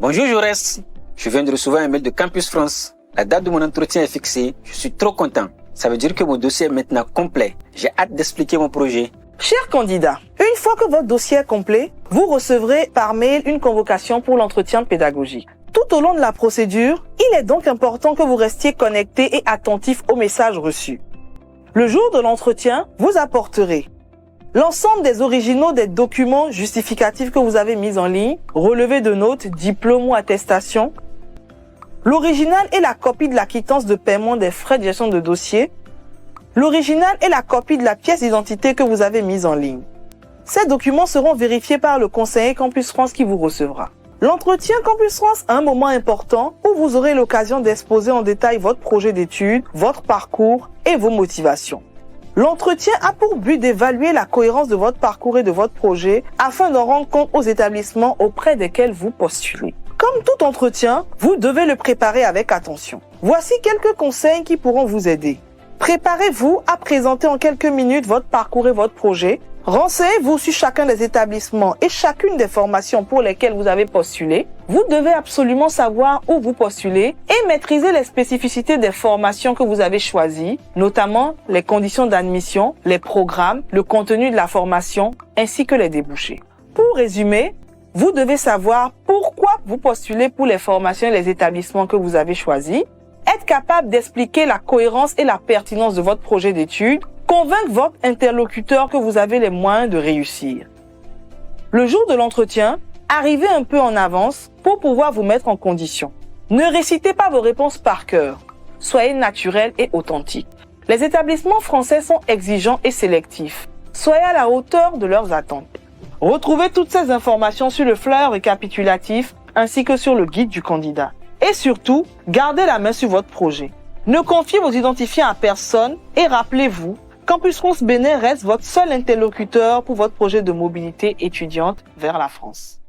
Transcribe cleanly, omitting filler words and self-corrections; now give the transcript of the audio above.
Bonjour Jaurès, je viens de recevoir un mail de Campus France. La date de mon entretien est fixée, je suis trop content. Ça veut dire que mon dossier est maintenant complet. J'ai hâte d'expliquer mon projet. Cher candidat, une fois que votre dossier est complet, vous recevrez par mail une convocation pour l'entretien pédagogique. Tout au long de la procédure, il est donc important que vous restiez connecté et attentif aux messages reçus. Le jour de l'entretien, vous apporterez l'ensemble des originaux des documents justificatifs que vous avez mis en ligne, relevés de notes, diplômes ou attestations, l'original et la copie de la quittance de paiement des frais de gestion de dossier, l'original et la copie de la pièce d'identité que vous avez mise en ligne. Ces documents seront vérifiés par le conseiller Campus France qui vous recevra. L'entretien Campus France a un moment important où vous aurez l'occasion d'exposer en détail votre projet d'études, votre parcours et vos motivations. L'entretien a pour but d'évaluer la cohérence de votre parcours et de votre projet afin d'en rendre compte aux établissements auprès desquels vous postulez. Comme tout entretien, vous devez le préparer avec attention. Voici quelques conseils qui pourront vous aider. Préparez-vous à présenter en quelques minutes votre parcours et votre projet. Renseignez-vous sur chacun des établissements et chacune des formations pour lesquelles vous avez postulé. Vous devez absolument savoir où vous postulez et maîtriser les spécificités des formations que vous avez choisies, notamment les conditions d'admission, les programmes, le contenu de la formation, ainsi que les débouchés. Pour résumer, vous devez savoir pourquoi vous postulez pour les formations et les établissements que vous avez choisis, être capable d'expliquer la cohérence et la pertinence de votre projet d'études, convaincre votre interlocuteur que vous avez les moyens de réussir. Le jour de l'entretien, arrivez un peu en avance pour pouvoir vous mettre en condition. Ne récitez pas vos réponses par cœur. Soyez naturel et authentique. Les établissements français sont exigeants et sélectifs. Soyez à la hauteur de leurs attentes. Retrouvez toutes ces informations sur le flyer récapitulatif ainsi que sur le guide du candidat. Et surtout, gardez la main sur votre projet. Ne confiez vos identifiants à personne et rappelez-vous, Campus France Bénin reste votre seul interlocuteur pour votre projet de mobilité étudiante vers la France.